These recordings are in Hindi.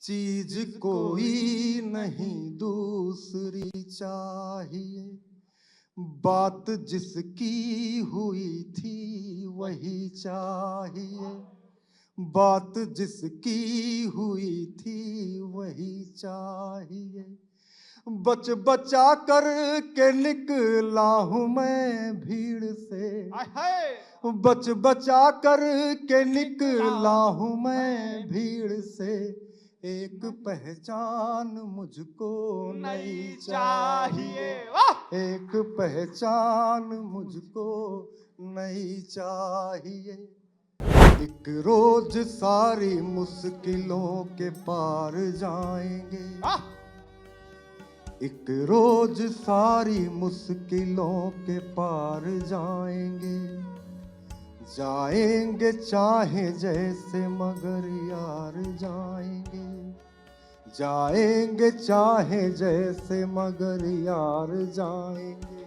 चीज कोई नहीं दूसरी चाहिए, बात जिसकी हुई थी वही चाहिए, बात जिसकी हुई थी वही चाहिए। बच बचा कर के निकला हूं मैं भीड़ से, बच बचा कर के निकला हूं मैं भीड़ से। एक पहचान मुझको नई चाहिए, एक पहचान मुझको नई चाहिए। एक रोज सारी मुश्किलों के पार जाएंगे, एक रोज सारी मुश्किलों के पार जाएंगे। जाएंगे चाहे जैसे मगर यार जाएंगे, जाएंगे चाहे जैसे मगर यार जाएंगे।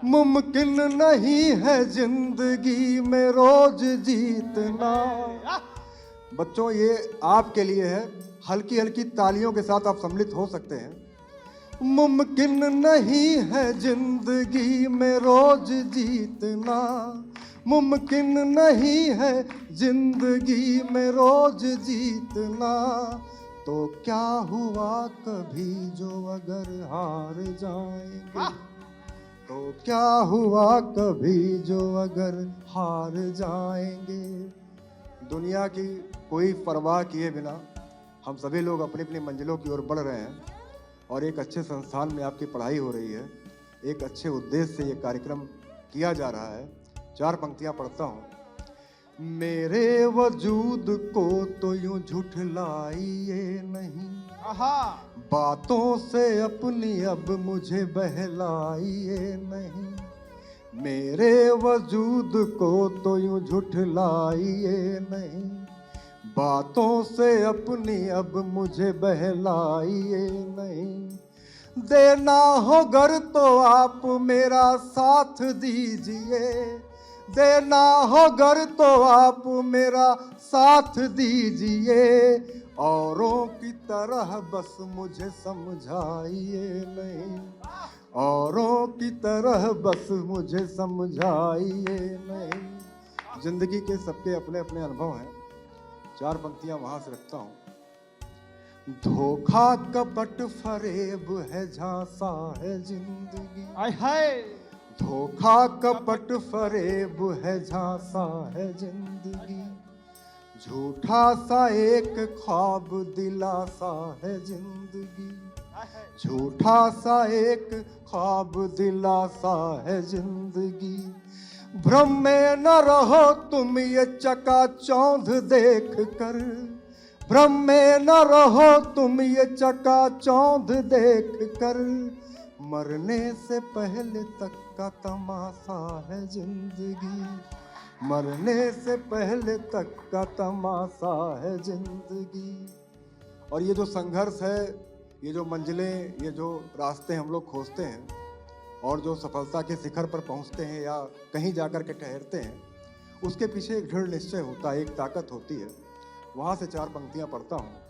मुमकिन नहीं है जिंदगी में रोज जीतना। बच्चों ये आपके लिए है, हल्की हल्की तालियों के साथ आप सम्मिलित हो सकते हैं। मुमकिन नहीं है जिंदगी में रोज जीतना, मुमकिन नहीं है जिंदगी में रोज जीतना। तो क्या हुआ कभी जो अगर हार जाएंगे, तो क्या हुआ कभी जो अगर हार जाएंगे। दुनिया की कोई परवाह किए बिना हम सभी लोग अपनी अपनी मंजिलों की ओर बढ़ रहे हैं और एक अच्छे संस्थान में आपकी पढ़ाई हो रही है, एक अच्छे उद्देश्य से ये कार्यक्रम किया जा रहा है। चार पंक्तियां पढ़ता हूं। मेरे वजूद को तो यूं झुठलाइए नहीं, बातों से अपनी अब मुझे बहलाइए नहीं। मेरे वजूद को तो यूं झुठलाइए नहीं, बातों से अपनी अब मुझे बहलाइए नहीं। देना हो घर तो आप मेरा साथ दीजिए, देना हो घर तो आप मेरा साथ दीजिए। औरों की तरह बस मुझे समझाइए नहीं, औरों की तरह बस मुझे समझाइए नहीं। जिंदगी के सबके अपने अपने अनुभव हैं। चार पंक्तियां वहां से रखता हूं। धोखा कपट फरेब है झांसा है जिंदगी, धोखा कपट फरेब है झांसा है जिंदगी। झूठा सा एक ख्वाब दिलासा है जिंदगी, झूठा सा एक ख्वाब दिलासा है जिंदगी। भ्रम में न रहो तुम ये चकाचौंध देख कर, भ्रम में न रहो तुम ये चकाचौंध देख कर। मरने से पहले तक का तमाशा है जिंदगी, मरने से पहले तक का तमाशा है जिंदगी। और ये जो संघर्ष है, ये जो मंजिलें, ये जो रास्ते हम लोग खोजते हैं और जो सफलता के शिखर पर पहुंचते हैं या कहीं जाकर के ठहरते हैं, उसके पीछे एक दृढ़ निश्चय होता है, एक ताकत होती है। वहां से चार पंक्तियां पढ़ता हूं।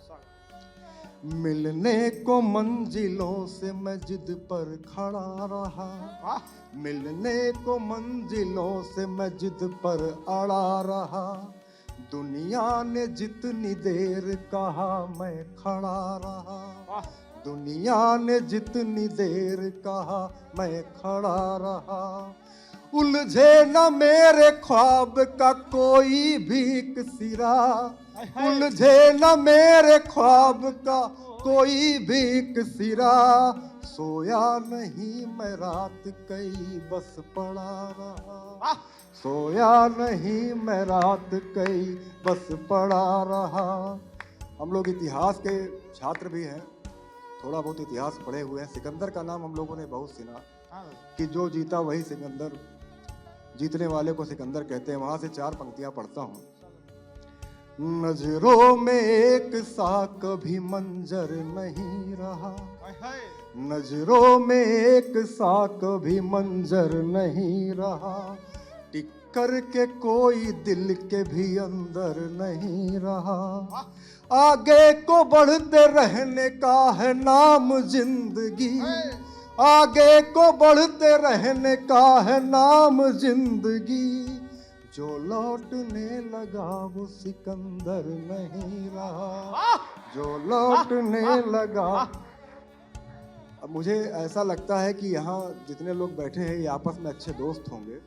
मिलने को मंजिलों से मैं जिद पर खड़ा रहा, मिलने को मंजिलों से मैं जिद पर अड़ा रहा। दुनिया ने जितनी देर कहा मैं खड़ा रहा, दुनिया ने जितनी देर कहा मैं खड़ा रहा। उलझे न मेरे ख्वाब का कोई भी सिरा, उलझे न मेरे ख्वाब का कोई भी सिरा। सोया नहीं मैं रात कई बस पड़ा रहा, सोया नहीं मैं रात कई बस पड़ा रहा। हम लोग इतिहास के छात्र भी हैं, थोड़ा बहुत इतिहास पढ़े हुए हैं। सिकंदर का नाम हम लोगों ने बहुत सुना कि जो जीता वही सिकंदर, जीतने वाले को सिकंदर कहते हैं। वहां से चार पंक्तियां पढ़ता हूं। नजरों में एक सा कभी मंजर नहीं रहा, नजरों में एक सा कभी मंजर नहीं रहा। टिक्कर के कोई दिल के भी अंदर नहीं रहा, आगे को बढ़ते रहने का है नाम जिंदगी, आगे को बढ़ते रहने का है नाम जिंदगी। जो लौटने लगा वो सिकंदर नहीं रहा, जो लौटने लगा। अब मुझे ऐसा लगता है कि यहाँ जितने लोग बैठे हैं ये आपस में अच्छे दोस्त होंगे।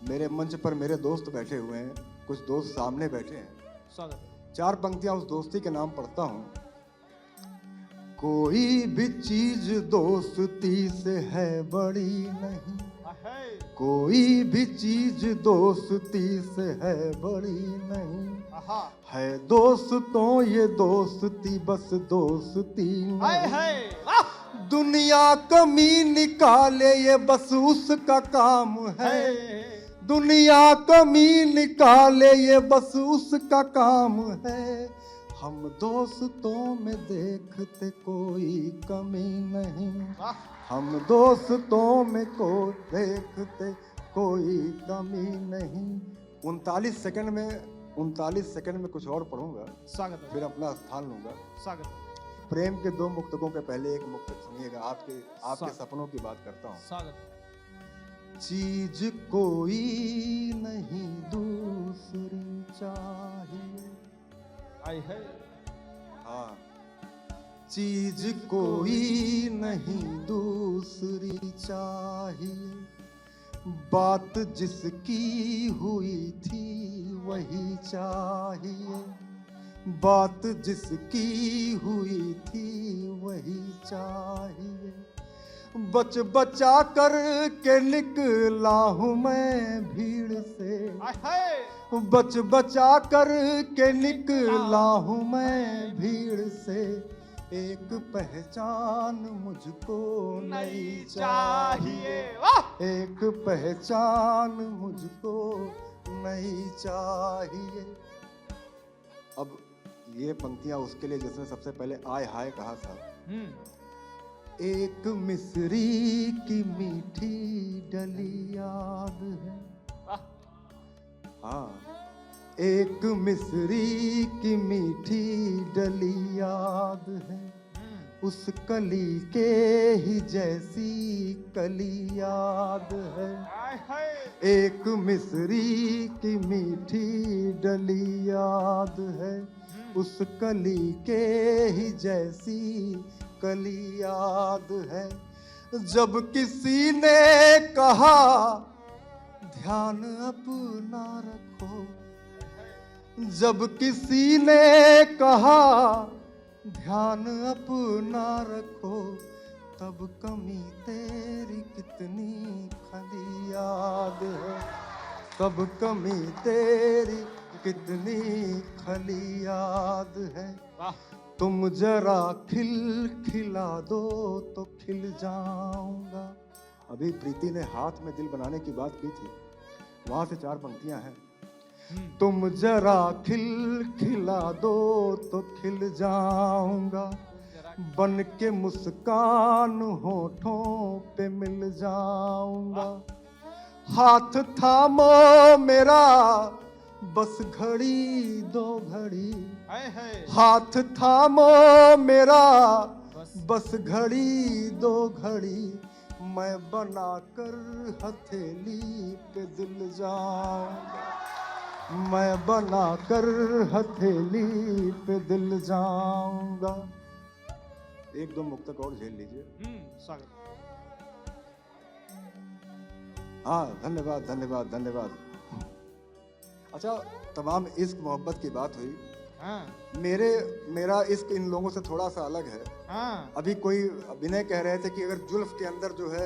मेरे मंच पर मेरे दोस्त बैठे हुए हैं, कुछ दोस्त सामने बैठे हैं। चार पंक्तियां उस दोस्ती के नाम पढ़ता हूं। कोई भी चीज दोस्ती से है बड़ी नहीं, कोई भी चीज दोस्ती से है बड़ी नहीं, है दोस्तों ये दोस्ती बस दोस्ती नहीं। दुनिया कमी निकाले ये बस उसका काम है, दुनिया कमी निकाले ये बस उसका काम है। हम दोस्तों में देखते कोई कमी नहीं, हम दोस्तों में को देखते कोई कमी नहीं। 39 सेकंड में कुछ और पढ़ूंगा, स्वागत, फिर अपना स्थान लूंगा। स्वागत। प्रेम के दो मुक्तकों के पहले एक मुक्तक सुनिएगा, आपके सपनों की बात करता हूँ। स्वागत। चीज कोई नहीं दूसरी चाहिए, आई है, हाँ, चीज कोई नहीं दूसरी चाहिए, बात जिसकी हुई थी वही चाहिए, बात जिसकी हुई थी वही चाहिए। बच बचा कर के निकला हूँ मैं भीड़ से, बच बचा कर के निकला हूँ मैं भीड़ से। एक पहचान मुझको नई चाहिए, एक पहचान मुझको नई चाहिए। अब ये पंक्तियां उसके लिए जिसने सबसे पहले आय हाय कहा था। एक मिस्री की मीठी डली याद है, हाँ, एक मिस्री की मीठी डली याद है, उस कली के ही जैसी कली याद है। एक मिस्री की मीठी डली याद है, उस कली के ही जैसी कली याद है। जब किसी ने कहा ध्यान अपना रखो, जब किसी ने कहा ध्यान अपना रखो, तब कमी तेरी कितनी खली याद है, तब कमी तेरी कितनी खली याद है। तुम जरा खिला दो तो खिल जाऊंगा। अभी प्रीति ने हाथ में दिल बनाने की बात की थी, वहां से चार पंक्तियां हैं। तुम जरा खिला दो तो खिल जाऊंगा, बन के मुस्कान होठों पे मिल जाऊंगा। हाथ थामो मेरा बस घड़ी दो घड़ी, हाथ थामो मेरा बस घड़ी दो घड़ी, मैं बनाकर हथेली पे दिल जाऊंगा, मैं बनाकर हथेली पे दिल जाऊंगा। एक दो मुक्तक और झेल लीजिए। स्वागत। हाँ, धन्यवाद धन्यवाद धन्यवाद। अच्छा, तमाम इश्क मोहब्बत की बात हुई। हाँ। मेरा इश्क इन लोगों से थोड़ा सा अलग है। हाँ। अभी कोई विनय कह रहे थे कि अगर जुल्फ के अंदर जो है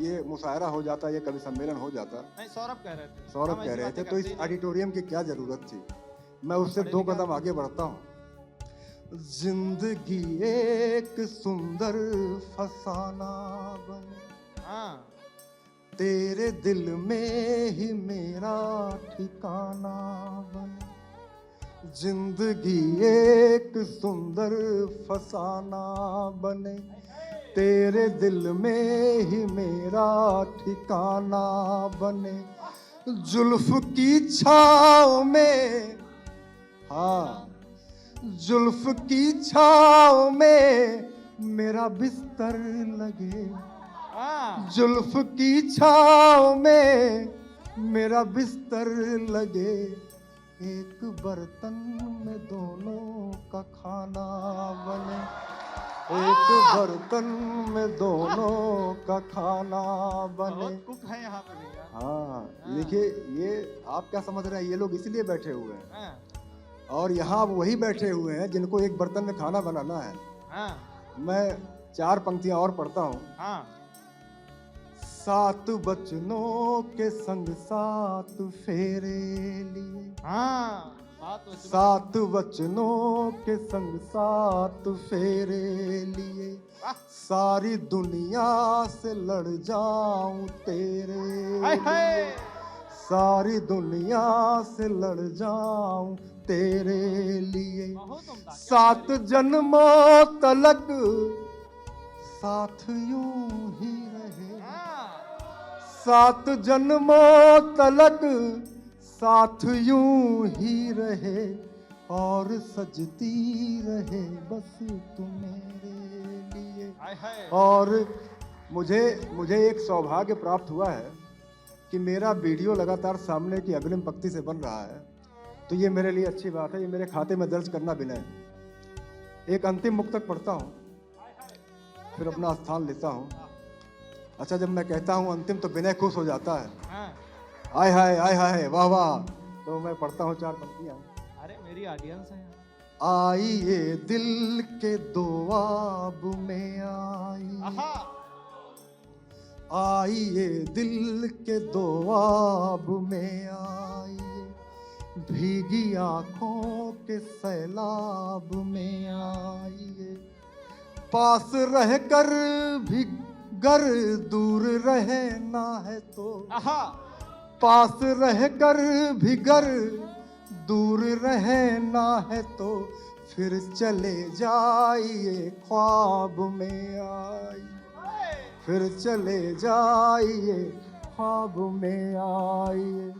ये मुशायरा हो जाता, ये कभी सम्मेलन हो जाता। नहीं, सौरभ कह रहे थे तो इस ऑडिटोरियम की क्या जरूरत थी। मैं उससे दो कदम आगे बढ़ता हूँ। जिंदगी एक सुंदर फसाना बने, हाँ, तेरे दिल में ही मेरा ठिकाना बने। जिंदगी एक सुंदर फसाना बने, तेरे दिल में ही मेरा ठिकाना बने। जुल्फ की छाँव में, हाँ, जुल्फ की छाँव में मेरा बिस्तर लगे, जुल्फ की छाँव में मेरा बिस्तर लगे, एक बर्तन में दोनों का खाना बने, एक बर्तन में दोनों का खाना बने। कुक है यहाँ पे भैया। हाँ, देखिए ये आप क्या समझ रहे हैं, ये लोग इसलिए बैठे हुए हैं और यहाँ वही बैठे हुए हैं जिनको एक बर्तन में खाना बनाना है। मैं 4 पंक्तियां और पढ़ता हूँ। 7 बचनों के संग 7 फेरे लिए, 7 वचनों के संग 7 फेरे लिए, सारी दुनिया से लड़ जाऊं तेरे लिए, सारी दुनिया से लड़ जाऊं तेरे लिए, 7 जन्मों तलक साथ यूं ही रहे, 7 जन्मों तलक साथ यूं ही रहे, और सजती रहे बस तू मेरे लिए। और मुझे एक सौभाग्य प्राप्त हुआ है कि मेरा वीडियो लगातार सामने की अग्रिम पंक्ति से बन रहा है, तो ये मेरे लिए अच्छी बात है, ये मेरे खाते में दर्ज करना बिना है। एक अंतिम मुक्तक पढ़ता हूँ, फिर अपना स्थान लेता हूँ। अच्छा, जब मैं कहता हूँ अंतिम तो विनय खुश हो जाता है, आय हाय वाह वाह। तो मैं पढ़ता हूँ 4 पंक्तियाँ। अरे मेरी ऑडियंस है। आइए दिल के दुआब में आइए, आइए दिल के दुआब में आइए, भीगी आंखों के सैलाब में आइए, पास रहकर भी गर दूर रहना है तो, पास रहकर भी गर दूर रहना है तो, फिर चले जाइए ख्वाब में आइए, फिर चले जाइए ख्वाब में आइए।